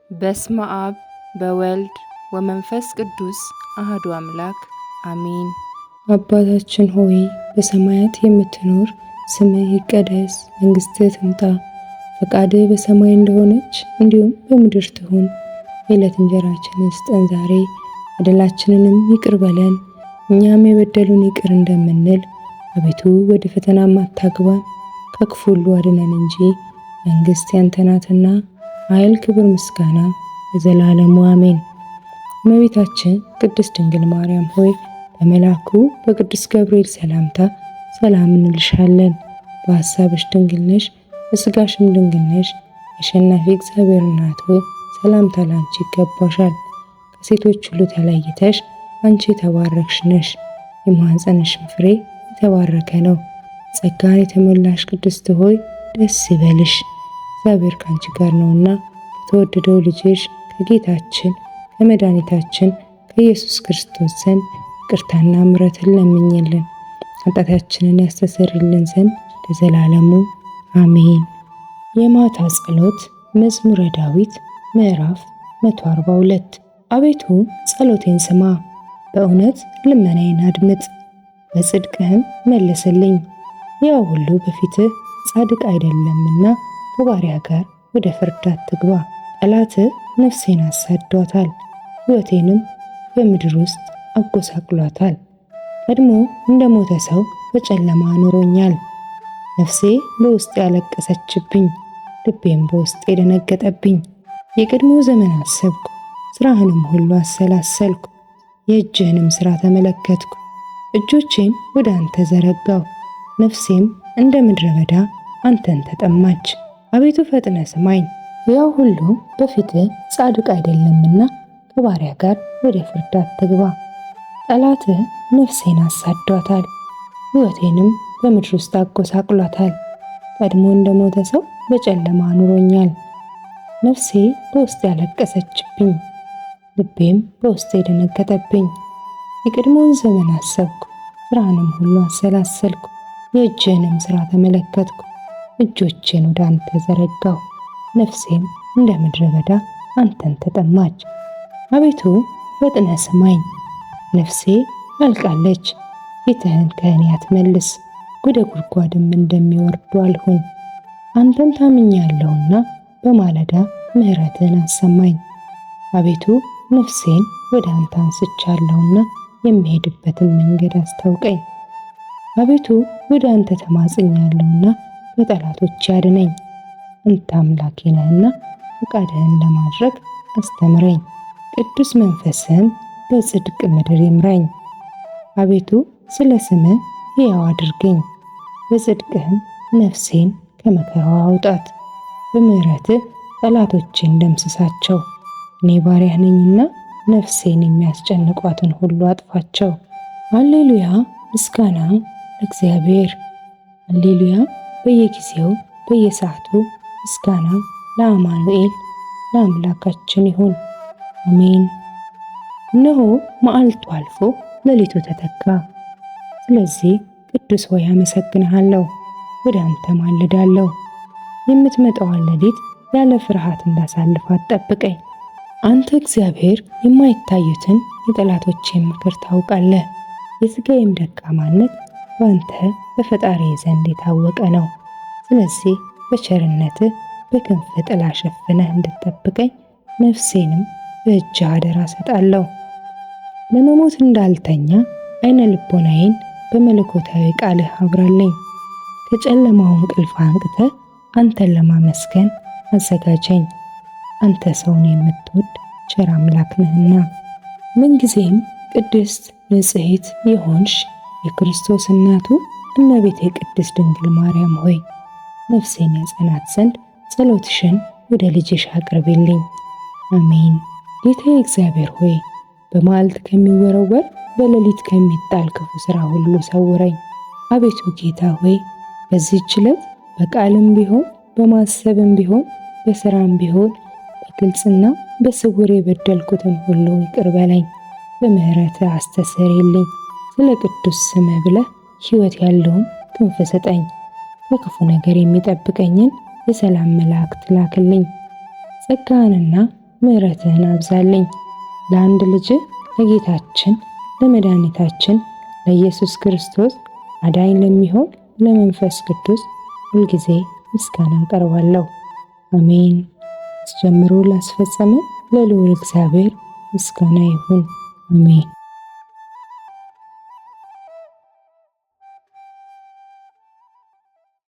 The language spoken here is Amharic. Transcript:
በስመ አብ በወልድ ወመንፈስ ቅዱስ አሐዱ አምላክ አሜን። አባታችን ሆይ በሰማያት የምትኖር፣ ስምህ ይቀደስ፣ መንግሥትህ ትምጣ፣ ፈቃድህ በሰማይ እንደሆነች እንዲሁም በምድር ትሁን። የዕለት እንጀራችንን ስጠን ዛሬ፣ በደላችንንም ይቅር በለን እኛም የበደሉን ይቅር እንደምንል። አቤቱ ወደ ፈተናም አታግባን፣ ከክፉ ሁሉ አድነን እንጂ መንግሥት ያንተ ናትና ኃይል፣ ክብር፣ ምስጋና ለዘላለሙ አሜን። እመቤታችን ቅድስት ድንግል ማርያም ሆይ በመልአኩ በቅዱስ ገብርኤል ሰላምታ ሰላም እንልሻለን። በሐሳብሽ ድንግል ነሽ፣ በሥጋሽም ድንግል ነሽ። አሸናፊ እግዚአብሔር እናት ሆይ ሰላምታ ላንቺ ይገባሻል። ከሴቶች ሁሉ ተለይተሽ አንቺ የተባረክሽ ነሽ፣ የማኅፀንሽም ፍሬ የተባረከ ነው። ጸጋን የተሞላሽ ቅድስት ሆይ ደስ ይበልሽ፣ እግዚአብሔር ካንቺ ጋር ነውና ከተወደደው ልጅሽ ከጌታችን ከመድኃኒታችን ከኢየሱስ ክርስቶስ ዘንድ ይቅርታና ምሕረትን ለምኝልን ኃጢአታችንን ያስተሰርይልን ዘንድ ለዘላለሙ አሜን። የማታ ጸሎት መዝሙረ ዳዊት ምዕራፍ 142 አቤቱ ጸሎቴን ስማ፣ በእውነት ልመናዬን አድምጥ፣ በጽድቅህም መልስልኝ። ያው ሁሉ በፊትህ ጻድቅ አይደለምና ከባሪያ ጋር ወደ ፍርድ አትግባ። ጠላትህ ነፍሴን አሳዷታል፣ ሕይወቴንም በምድር ውስጥ አጎሳቅሏታል። ቀድሞ እንደ ሞተ ሰው በጨለማ አኑሮኛል። ነፍሴ በውስጤ ያለቀሰችብኝ፣ ልቤም በውስጤ የደነገጠብኝ። የቀድሞ ዘመን አሰብኩ፣ ሥራህንም ሁሉ አሰላሰልኩ። የእጅህንም ሥራ ተመለከትኩ። እጆቼን ወደ አንተ ዘረጋው፣ ነፍሴም እንደ ምድረ በዳ አንተን ተጠማች። አቤቱ ፈጥነ ስማኝ፣ ያው ሁሉ በፊትህ ጻድቅ አይደለምና ከባሪያ ጋር ወደ ፍርድ አትግባ። ጠላትህ ነፍሴን አሳዷታል፣ ሕይወቴንም በምድር ውስጥ አጎሳቅሏታል። ቀድሞ እንደ ሞተ ሰው በጨለማ አኑሮኛል። ነፍሴ በውስጤ ያለቀሰችብኝ፣ ልቤም በውስጤ የደነገጠብኝ። የቀድሞውን ዘመን አሰብኩ፣ ሥራህንም ሁሉ አሰላሰልኩ። የእጅህንም ሥራ ተመለከትኩ። እጆቼን ወደ አንተ ዘረጋሁ፣ ነፍሴም እንደ ምድረ በዳ አንተን ተጠማች። አቤቱ ፈጥነ ስማኝ፣ ነፍሴ አልቃለች። ፊትህን ከእኔ አትመልስ፣ ወደ ጉድጓድም እንደሚወርዱ አልሁን። አንተን ታምኛለሁና በማለዳ ምሕረትህን አሰማኝ። አቤቱ ነፍሴን ወደ አንተ አንስቻለሁና የሚሄድበትን መንገድ አስታውቀኝ። አቤቱ ወደ አንተ ተማጽኛለሁና በጠላቶች አድነኝ። አንተ አምላኬ ነህና ፈቃድህን ለማድረግ አስተምረኝ። ቅዱስ መንፈስህም በጽድቅ ምድር ይምራኝ። አቤቱ ስለ ስምህ ሕያው አድርገኝ፣ በጽድቅህም ነፍሴን ከመከራዋ አውጣት። በምሕረትህ ጠላቶቼን ደምስሳቸው። እኔ ባሪያህ ነኝና ነፍሴን የሚያስጨንቋትን ሁሉ አጥፋቸው። ሃሌሉያ! ምስጋና ለእግዚአብሔር። ሃሌሉያ! በየጊዜው በየሰዓቱ ምስጋና ለአማኑኤል ለአምላካችን ይሁን፣ አሜን። እነሆ መዓልቱ አልፎ ሌሊቱ ተተካ። ስለዚህ ቅዱስ ሆይ አመሰግንሃለሁ፣ ወደ አንተ ማልዳለሁ። የምትመጣዋን ሌሊት ያለ ፍርሃት እንዳሳልፋት ጠብቀኝ። አንተ እግዚአብሔር የማይታዩትን የጠላቶቼን ምክር ታውቃለህ። የሥጋዬም ደካማነት በአንተ በፈጣሪ ዘንድ የታወቀ ነው። ስለዚህ በቸርነትህ በክንፍ ጥላ ሸፍነህ እንድትጠብቀኝ ነፍሴንም በእጅህ አደራ ሰጣለሁ። ለመሞት እንዳልተኛ ዓይነ ልቦናዬን በመለኮታዊ ቃልህ አብራልኝ። ከጨለማው እንቅልፍ አንቅተህ አንተን ለማመስገን አዘጋጀኝ። አንተ ሰውን የምትወድ ቸር አምላክ ነህና። ምንጊዜም ቅድስት ንጽሕት የሆንሽ የክርስቶስ እናቱ እመቤቴ ቅድስት ድንግል ማርያም ሆይ ነፍሴን ያጸናት ዘንድ ጸሎትሽን ወደ ልጅሽ አቅርቢልኝ፣ አሜን። ጌታዬ እግዚአብሔር ሆይ በመዓልት ከሚወረወር በሌሊት ከሚጣል ክፉ ሥራ ሁሉ ሰውረኝ። አቤቱ ጌታ ሆይ በዚህች ዕለት በቃልም ቢሆን በማሰብም ቢሆን በሥራም ቢሆን በግልጽና በስውር የበደልኩትን ሁሉ ይቅር በለኝ፣ በምሕረትህ አስተሰርይልኝ። ስለ ቅዱስ ስምህ ብለህ ሕይወት ያለውን ክንፍ ስጠኝ። ከክፉ ነገር የሚጠብቀኝን የሰላም መላእክት ላክልኝ። ጸጋህንና ምሕረትህን አብዛልኝ። ለአንድ ልጅህ ለጌታችን ለመድኃኒታችን ለኢየሱስ ክርስቶስ አዳኝ ለሚሆን ለመንፈስ ቅዱስ ሁልጊዜ ምስጋና አቀርባለሁ። አሜን። አስጀምሮ ላስፈጸመን ለልዑል እግዚአብሔር ምስጋና ይሁን። አሜን።